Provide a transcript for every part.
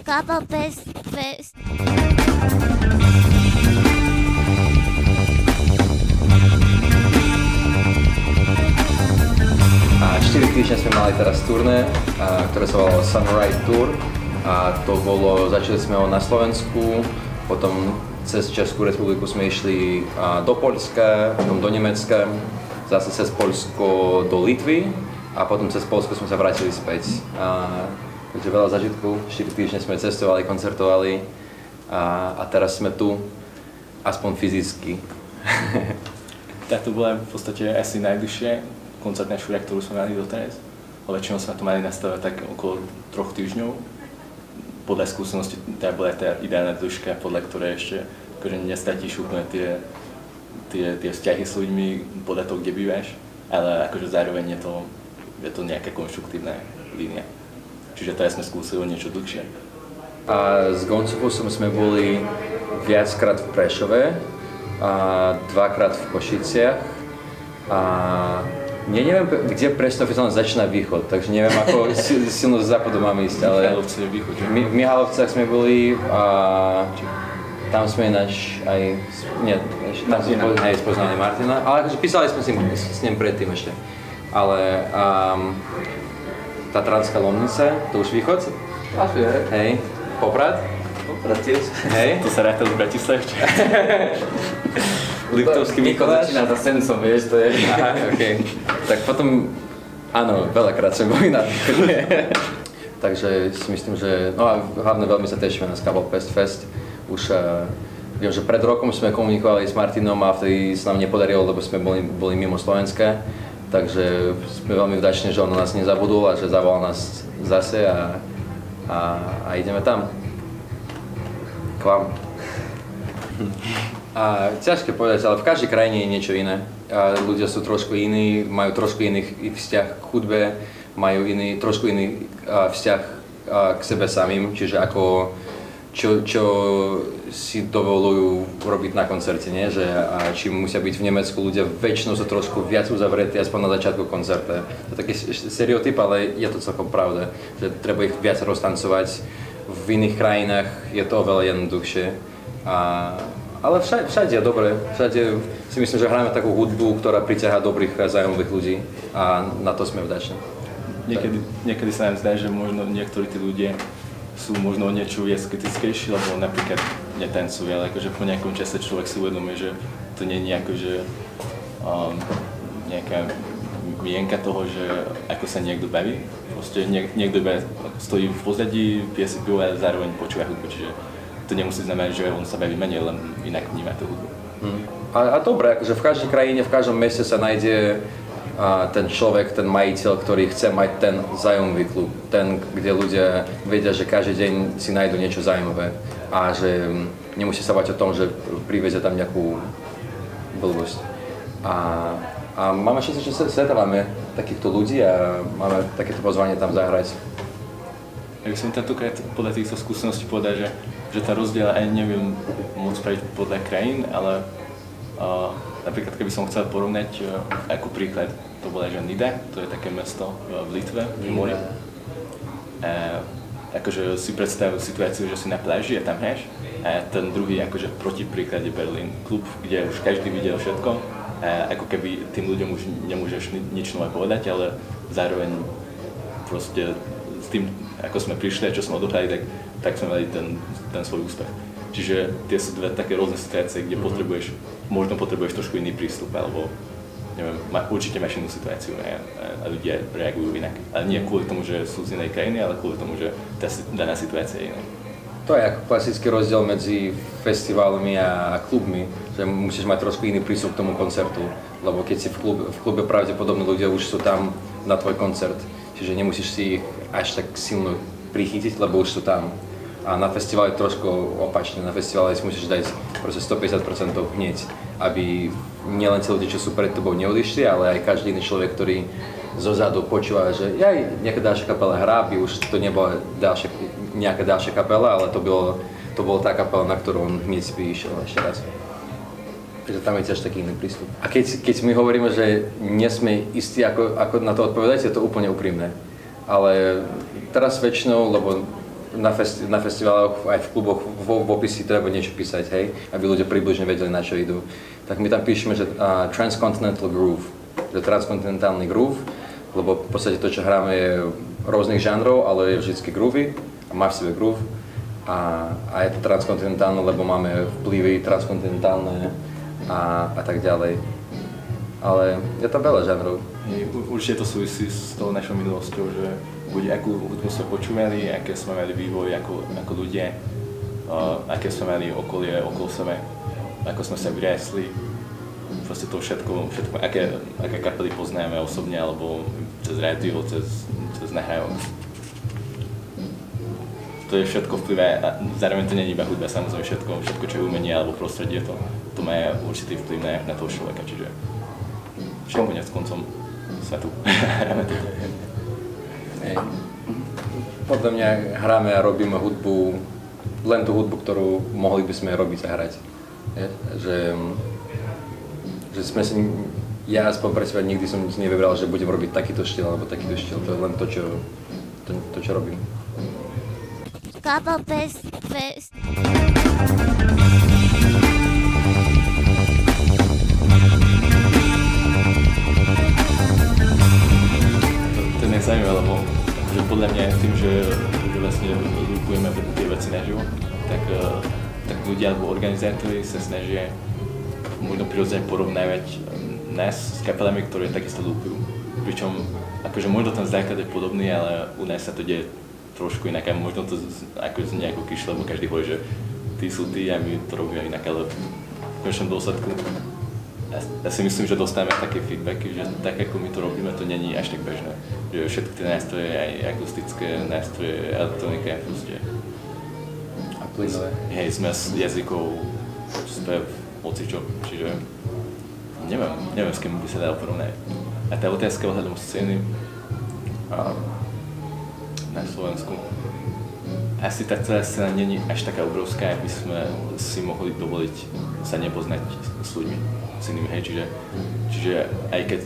Couple Fest. A 4 týždne sme mali teraz turné, ktoré sa volalo Samurai Tour. A to bolo, začali sme ho na Slovensku, potom cez Českú republiku sme išli do Poľska, potom do Nemecka, zase cez Poľsko do Litvy a potom cez Poľsko sme sa vrátili späť. Takže veľa zažitkov, 4 týždne sme cestovali, koncertovali a teraz sme tu, aspoň fyzicky. Tak to bola v podstate asi najbližšie koncertná šúria, ktorú sme mali doteraz. Väčšinou sme to mali nastavené tak okolo 3 týždňov. Podľa skúsenosti tá bola tá ideálna dĺžka, podľa ktorej ešte akože nestratíš úplne tie vzťahy s ľuďmi podľa toho, kde bývaš, ale akože zároveň je to nejaká konštruktívna línia. Čiže teraz sme skúsili niečo dlhšie. A s Goncofusom sme boli viackrát v Prešove, a 2-krát v Košiciach a neviem, kde presne oficiálne začína východ, takže neviem, ako silno z západu máme ísť, ale Michalovce je východ, že? V Michalovcach sme boli a tam sme ináč aj, tam sme spoznali Martina, ale akože písali sme s ním predtým ešte, ale Tatranská Lomnica, to už východ? Asi, hej, Poprad? Poprad tiež. Hej. To sa ráta z Bratislavy. Liptovský Mikuláš? Začína za Sencom, vieš, to je. Aha, okej. Tak potom, áno, veľakrát sme boli na východe. Takže si myslím, že, no a hlavne veľmi sa tešíme na Couple Fest. Už viem, že pred rokom sme komunikovali s Martinom a vtedy sa nám nepodarilo, lebo sme boli mimo Slovenska. Takže sme veľmi vďační, že on na nás nezabudol a že zavolal nás zase a ideme tam. K vám. A ťažké povedať, ale v každej krajine je niečo iné. A ľudia sú trošku iní, majú trošku iný vzťah k hudbe, majú trošku iný vzťah k sebe samým, čiže ako čo si dovolujú robiť na koncerte, nie? Že, či musia byť v Nemecku ľudia väčšinou sú trošku viac uzavretí, aspoň na začiatku koncerta. To je taký stereotyp, ale je to celkom pravda, že treba ich viac roztancovať. V iných krajinách je to oveľa jednoduchšie. Ale všade je dobre, všade si myslím, že hráme takú hudbu, ktorá priťahá dobrých a zaujímavých ľudí a na to sme vďační. Niekedy sa nám zdá, že možno niektorí tí ľudia sú možno niečo viac kritickejší, lebo napríklad netancujú, ale akože po nejakom čase človek si uvedomuje, že to nie je akože nejaká mienka toho, že ako sa niekto baví. Proste niekto stojí v pozadí, pije si pivo a zároveň počúva hudbu, čiže to nemusí znamenať, že on sa baví menej, len inak vníma tú hudbu. A dobre, akože v každej krajine, v každom meste sa nájde ten človek, ten majiteľ, ktorý chce mať ten zaujímavý klub. Ten, kde ľudia vedia, že každý deň si nájdu niečo zaujímavé a že nemusí sa bať o tom, že privezie tam nejakú blbosť. A máme šancu, že stretávame takýchto ľudí a máme takéto pozvanie tam zahrať. Ja by som tentokrát podľa týchto skúseností povedal, že tá rozdiel aj neviem môcť spraviť podľa krajín, ale napríklad keby som chcel porovnať ako príklad, to bola že Nida, to je také mesto v Litve, pri mori. Akože si predstavujú situáciu, že si na pláži a tam hráš a ten druhý akože protipríklad je Berlín, klub, kde už každý videl všetko a ako keby tým ľuďom už nemôžeš nič nové povedať, ale zároveň proste s tým, ako sme prišli a čo sme odohrali, tak sme mali ten svoj úspech. Čiže tie sú dve také rôzne situácie, kde možno potrebuješ trošku iný prístup, alebo neviem, určite máš inú situáciu a ľudia reagujú inak. Ale nie kvôli tomu, že sú z inej krajiny, ale kvôli tomu, že tá daná situácia je iná. To je ako klasický rozdiel medzi festivalmi a klubmi, že musíš mať trošku iný prístup k tomu koncertu, lebo keď si v klube pravdepodobne ľudia už sú tam na tvoj koncert, čiže nemusíš si ich až tak silno prichytiť, lebo už sú tam. A na festivale je trošku opačne, na festivale si musíš dať proste 150% hneď, aby nielen tí ľudia, čo sú pred tebou, neodišli, ale aj každý iný človek, ktorý zozadu počúva, že nejaká ďalšia kapela hrá, by už to nebola nejaká ďalšia kapela, ale to bolo tá kapela, na ktorú on hneď by išiel ešte raz. Takže tam je tiež taký iný prístup. A keď my hovoríme, že nie sme istí, ako na to odpovedať, je to úplne úprimné. Ale teraz väčšinou, lebo na festivaloch, aj v kluboch, v opisi treba niečo písať, hej, aby ľudia približne vedeli, na čo idú. Tak my tam píšeme, že Transcontinental Groove, že transkontinentálny groove, lebo v podstate to, čo hráme, je rôznych žánrov, ale je vždycky groovy a má v sebe groove. A je to transkontinentálne, lebo máme vplyvy transkontinentálne a tak ďalej. Ale je tam veľa žánrov. Určite to súvisí s tou našou minulosťou, že buď akú hudbu sme počúvali, aké sme mali vývoj ako ľudia, aké sme mali okolie okolo sebe, ako sme sa vyriasli. Proste to všetko aké kapely poznáme osobne, alebo cez rádio, cez nahrávok. To je všetko vplyvé, a zároveň to nie je iba hudba, samozrejme všetko, čo je umenie alebo prostredie, to má určitý vplyv na toho človeka, čiže konec koncom sme tu. Podľa mňa hráme a robíme hudbu, len tú hudbu, ktorú mohli by sme robiť a hrať. Že sme si, ja aspoň pre seba nikdy som si nevybral, že budem robiť takýto štýl alebo takýto štýl, to je len to, čo robím. Couple Fest. To je nezaujímavé, lebo že podľa mňa tým, že vlastne lúpujeme tie veci naživo, tak ľudia alebo organizátori sa snažia možno prirodzene porovnávať nás s kapelami, ktoré takisto lúpujú. Pričom akože možno ten základ je podobný, ale u nás sa to deje trošku inak a možno to ako znie ako klišé, lebo každý hovorí, že tí sú tí a my to robíme inak, ale v konečnom dôsledku ja si myslím, že dostávame také feedbacky, že tak ako my to robíme, to není až tak bežné. Že všetky tie nástroje, aj akustické nástroje, elektronika, proste. A plynové. Hej, zmes jazykov, spev, hocičo, čiže neviem s kým by sa dalo porovnať. A tá otázka ohľadom scény na Slovensku. Asi tá celá scéna není až taká obrovská, aby sme si mohli dovoliť sa nepoznať s ľuďmi, s inými, hej, čiže aj keď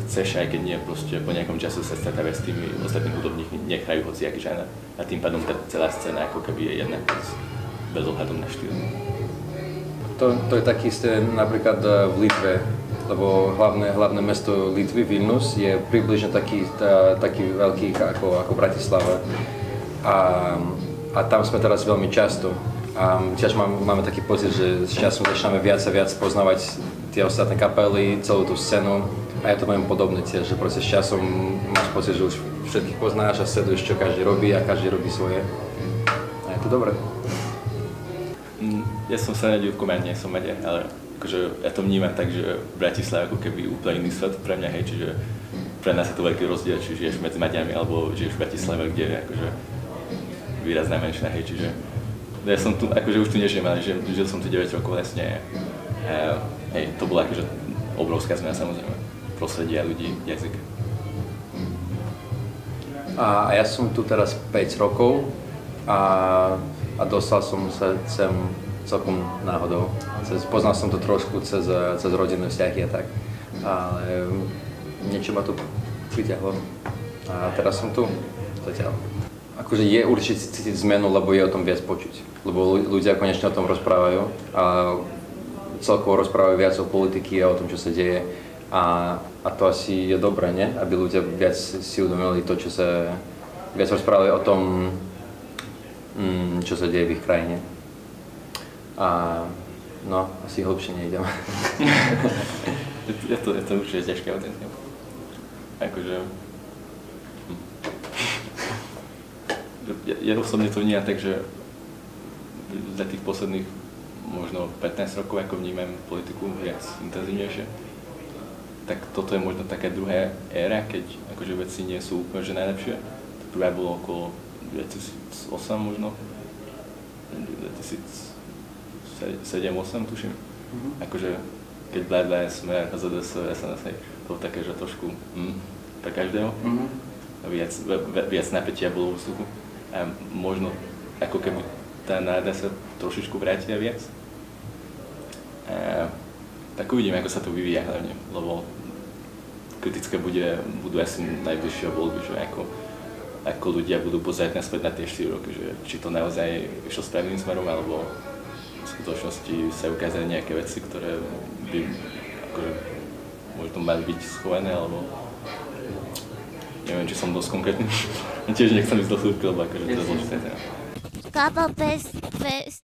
chceš, aj keď nie, proste po nejakom čase sa stretávaš s tými ostatnými hudobníkmi, nech hrajú hociaký žáner a tým pádom tá celá scéna ako keby je jedna bez ohľadom na štýl. To je taký isté napríklad v Litve, lebo hlavné mesto Litvy, Vilnius, je približne taký veľký ako Bratislava. A tam sme teraz veľmi často. A tiež máme taký pocit, že s časom začíname viac a viac poznávať tie ostatné kapely, celú tú scénu. A je to veľmi podobné tiež, že proste s časom máš pocit, že už všetkých poznáš a sleduješ, čo každý robí a každý robí svoje. A je to dobré. Ja som sa narodil v Komárne, som Maďar, ale akože ja to vnímam tak, že Bratislava ako keby úplne iný svet pre mňa, hej, čiže pre nás je to veľký rozdiel, či žiješ medzi Maďarmi alebo žiješ v Bratislave, kde je akože výrazná menšina, hej, čiže ja som tu, akože už tu nežijem, ale žil som tu 9 rokov vlastne a hej, to bola akože obrovská zmena samozrejme, prostredia ľudí, jazyk. A ja som tu teraz 5 rokov a dostal som sa sem celkom náhodou. Poznal som to trošku cez rodinné vzťahy a tak, ale niečo ma tu priťahlo a teraz som tu zatiaľ. Akože je určite cítiť zmenu, lebo je o tom viac počuť, lebo ľudia konečne o tom rozprávajú a celkovo rozprávajú viac o politiky a o tom, čo sa deje a to asi je dobré, nie? Aby ľudia viac si uvedomili to, čo sa viac rozprávajú o tom, čo sa deje v ich krajine. A no, asi hlbšie nejdem. Je to určite ťažké otázka. Akože... Ja osobne to vnímam tak, že za tých posledných možno 15 rokov, ako vnímam politiku viac intenzívnejšie, tak toto je možno taká druhá éra, keď akože veci nie sú úplne že najlepšie. Prvá bolo okolo 2008 možno, 2007-2008 tuším. Akože keď vládla Smer, HZDS, SNS, to bolo také, že trošku pre každého. Viac napätia bolo v vzduchu. A možno ako keby tá nálada sa trošičku vrátila viac. Tak uvidíme, ako sa to vyvíja hlavne, lebo kritické budú asi najbližšie voľby, že ako ako ľudia budú pozerať naspäť na tie 4 roky, že či to naozaj išlo správnym smerom, alebo v skutočnosti sa ukázali nejaké veci, ktoré by akože možno mali byť schované, alebo neviem, či som dosť konkrétny. Tiež nechcem ísť do súdky, lebo akože to je zložité. KPPS